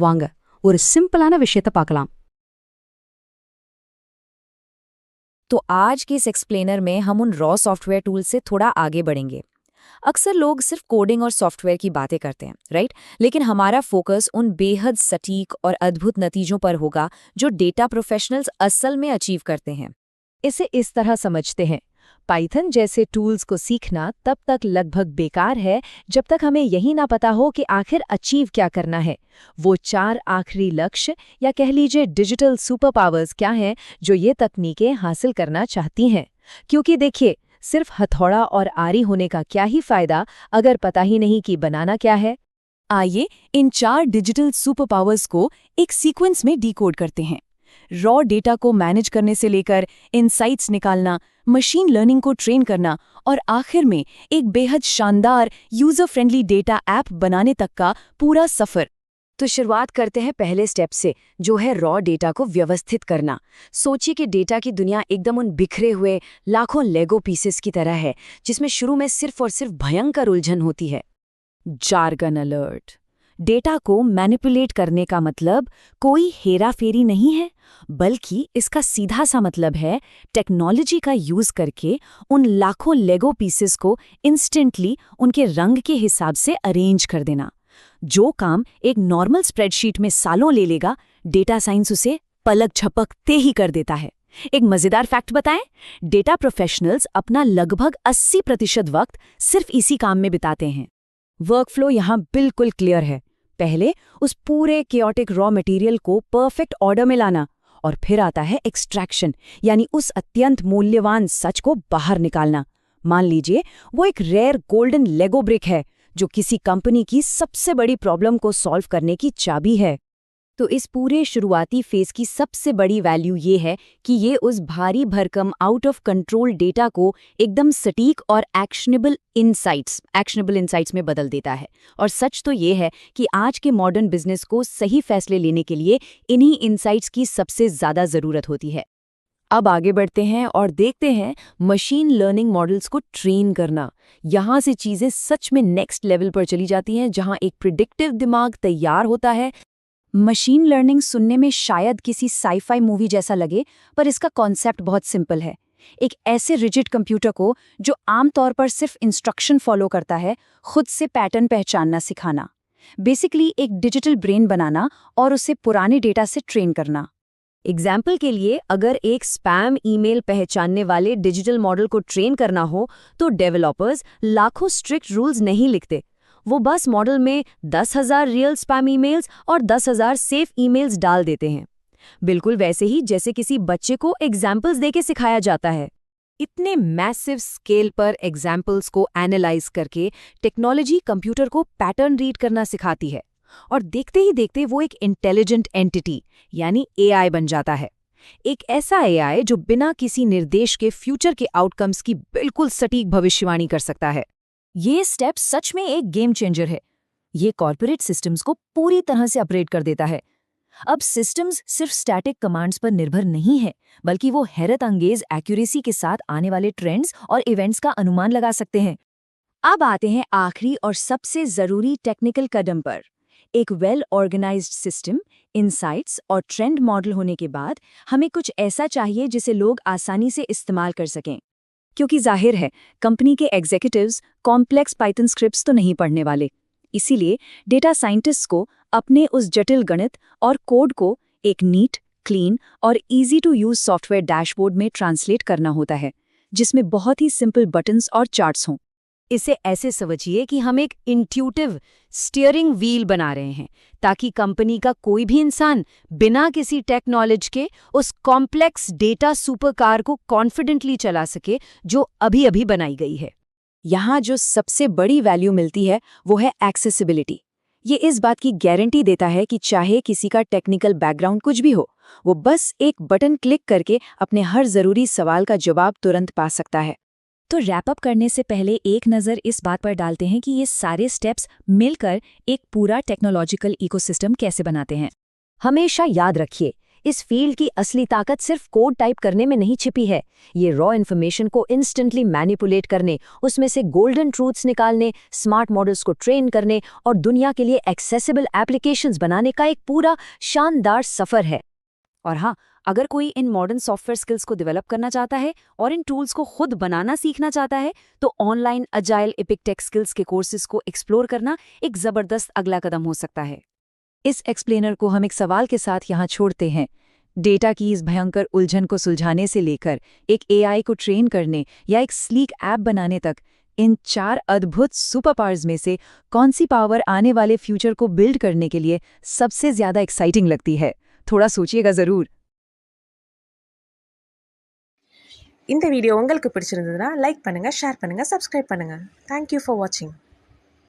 வாங்க ஒரு சிம்பிளான விஷயத்தை பார்க்கலாம். तो आज के इस एक्सप्लेनर में हम उन रॉ सॉफ्टवेयर टूल से थोड़ा आगे बढ़ेंगे। अक्सर लोग सिर्फ कोडिंग और सॉफ्टवेयर की बातें करते हैं, राइट? लेकिन हमारा फोकस उन बेहद सटीक और अद्भुत नतीजों पर होगा जो डेटा प्रोफेशनल्स असल में अचीव करते हैं। इसे इस तरह समझते हैं, पाइथन जैसे टूल्स को सीखना तब तक लगभग बेकार है जब तक हमें यही ना पता हो कि आखिर अचीव क्या करना है। वो 4 आखिरी लक्ष्य या कह लीजिए डिजिटल सुपर पावर्स क्या हैं जो ये तकनीकें हासिल करना चाहती हैं। क्योंकि देखिए, सिर्फ हथौड़ा और आरी होने का क्या ही फायदा अगर पता ही नहीं कि बनाना क्या है। आइए इन 4 डिजिटल सुपर पावर्स को एक सीक्वेंस में डिकोड करते हैं। रॉ डेटा को मैनेज करने से लेकर इनसाइट्स निकालना, मशीन लर्निंग को ट्रेन करना और आखिर में एक बेहद शानदार यूजर फ्रेंडली डेटा ऐप बनाने तक का पूरा सफर। तो शुरुआत करते हैं पहले स्टेप से, जो है रॉ डेटा को व्यवस्थित करना। सोचिए कि डेटा की दुनिया एकदम उन बिखरे हुए लाखों लेगो पीसेस की तरह है, जिसमें शुरू में सिर्फ और सिर्फ भयंकर उलझन होती है। Jargon alert. डेटा को मैनिपुलेट करने का मतलब कोई हेराफेरी नहीं है, बल्कि इसका सीधा सा मतलब है टेक्नोलॉजी का यूज करके उन लाखों लेगो पीसेस को इंस्टेंटली उनके रंग के हिसाब से अरेंज कर देना। जो काम एक नॉर्मल स्प्रेडशीट में सालों ले लेगा, डेटा साइंस उसे पलक झपकते ही कर देता है। एक मजेदार फैक्ट बताएं, डेटा प्रोफेशनल्स अपना लगभग 80% वक्त सिर्फ इसी काम में बिताते हैं। वर्कफ्लो यहाँ बिल्कुल क्लियर है। पहले उस पूरे केओटिक रॉ मटेरियल को परफेक्ट ऑर्डर में लाना, और फिर आता है एक्सट्रैक्शन, यानी उस अत्यंत मूल्यवान सच को बाहर निकालना। मान लीजिए वो एक रेयर गोल्डन लेगो ब्रिक है जो किसी कंपनी की सबसे बड़ी प्रॉब्लम को सॉल्व करने की चाबी है। तो इस पूरे शुरुआती फेज की सबसे बड़ी वैल्यू ये है कि ये उस भारी भरकम आउट ऑफ कंट्रोल डेटा को एकदम सटीक और एक्शनेबल इनसाइट्स में बदल देता है। और सच तो ये है कि आज के मॉडर्न बिजनेस को सही फैसले लेने के लिए इन्हीं इनसाइट्स की सबसे ज़्यादा ज़रूरत होती है। अब आगे बढ़ते हैं और देखते हैं मशीन लर्निंग मॉडल्स को ट्रेन करना। यहाँ से चीज़ें सच में नेक्स्ट लेवल पर चली जाती हैं, जहाँ एक प्रिडिक्टिव दिमाग तैयार होता है। मशीन लर्निंग सुनने में शायद किसी साईफाई मूवी जैसा लगे, पर इसका कॉन्सेप्ट बहुत सिंपल है। एक ऐसे रिजिड कंप्यूटर को जो आमतौर पर सिर्फ इंस्ट्रक्शन फॉलो करता है, खुद से पैटर्न पहचानना सिखाना। बेसिकली एक डिजिटल ब्रेन बनाना और उसे पुराने डेटा से ट्रेन करना। एग्जाम्पल के लिए, अगर एक स्पैम ईमेल पहचानने वाले डिजिटल मॉडल को ट्रेन करना हो, तो डेवलपर्स लाखों स्ट्रिक्ट रूल्स नहीं लिखते। वो बस मॉडल में 10,000 रियल स्पैम ईमेल्स और 10,000 सेफ ईमेल्स डाल देते हैं, बिल्कुल वैसे ही जैसे किसी बच्चे को एग्जाम्पल्स देके सिखाया जाता है। इतने मैसिव स्केल पर एग्जाम्पल्स को एनालाइज करके टेक्नोलॉजी कंप्यूटर को पैटर्न रीड करना सिखाती है, और देखते ही देखते वो एक इंटेलिजेंट एंटिटी यानी एआई बन जाता है। एक ऐसा एआई जो बिना किसी निर्देश के फ्यूचर के आउटकम्स की बिल्कुल सटीक भविष्यवाणी कर सकता है। ये स्टेप सच में एक गेम चेंजर है। ये कॉर्पोरेट सिस्टम्स को पूरी तरह से अपग्रेड कर देता है। अब सिस्टम्स सिर्फ स्टैटिक कमांड्स पर निर्भर नहीं है, बल्कि वो हैरत अंगेज एक्यूरेसी के साथ आने वाले ट्रेंड्स और इवेंट्स का अनुमान लगा सकते हैं। अब आते हैं आखिरी और सबसे जरूरी टेक्निकल कदम पर। एक वेल ऑर्गेनाइज्ड सिस्टम, इनसाइट्स और ट्रेंड मॉडल होने के बाद हमें कुछ ऐसा चाहिए जिसे लोग आसानी से इस्तेमाल कर सकें। क्योंकि जाहिर है, कंपनी के एग्जीक्यूटिव्स कॉम्प्लेक्स पाइथन स्क्रिप्ट्स तो नहीं पढ़ने वाले। इसीलिए डेटा साइंटिस्ट्स को अपने उस जटिल गणित और कोड को एक नीट, क्लीन और easy to use software dashboard में ट्रांसलेट करना होता है, जिसमें बहुत ही सिंपल बटन्स और चार्ट्स हों। इसे ऐसे समझिए कि हम एक इंट्यूटिव स्टीयरिंग व्हील बना रहे हैं, ताकि कंपनी का कोई भी इंसान बिना किसी टेक्नोलॉजी के उस कॉम्प्लेक्स डेटा सुपरकार को कॉन्फिडेंटली चला सके जो अभी अभी बनाई गई है। यहाँ जो सबसे बड़ी वैल्यू मिलती है वो है एक्सेसिबिलिटी। ये इस बात की गारंटी देता है कि चाहे किसी का टेक्निकल बैकग्राउंड कुछ भी हो, वो बस एक बटन क्लिक करके अपने हर जरूरी सवाल का जवाब तुरंत पा सकता है। तो रैप अप करने से पहले एक नज़र इस बात पर डालते हैं कि ये सारे स्टेप्स मिलकर एक पूरा टेक्नोलॉजिकल इकोसिस्टम कैसे बनाते हैं। हमेशा याद रखिए, इस फील्ड की असली ताकत सिर्फ कोड टाइप करने में नहीं छिपी है। ये रॉ इन्फॉर्मेशन को इंस्टेंटली मैनिपुलेट करने, उसमें से गोल्डन ट्रूथ्स निकालने, स्मार्ट मॉडल्स को ट्रेन करने और दुनिया के लिए एक्सेसिबल एप्लीकेशंस बनाने का एक पूरा शानदार सफर है। और हाँ, अगर कोई इन मॉडर्न सॉफ्टवेयर स्किल्स को डेवलप करना चाहता है और इन टूल्स को खुद बनाना सीखना चाहता है, तो online agile epic tech skills के कोर्सेज को एक्सप्लोर करना एक जबरदस्त अगला कदम हो सकता है। इस एक्सप्लेनर को हम एक सवाल के साथ यहाँ छोड़ते हैं। डेटा की इस भयंकर उलझन को सुलझाने से लेकर एक एआई को ट्रेन करने या एक स्लीक ऐप बनाने तक, इन 4 अद्भुत सुपर पावर्स में से कौन सी पावर आने वाले फ्यूचर को बिल्ड करने के लिए सबसे ज्यादा एक्साइटिंग लगती है? थोड़ा सोचिएगा जरूर। இந்த வீடியோ உங்களுக்கு பிடிச்சிருந்ததுன்னா லைக் பண்ணுங்க, ஷேர் பண்ணுங்க, சப்ஸ்கிரைப் பண்ணுங்க. Thank you for watching.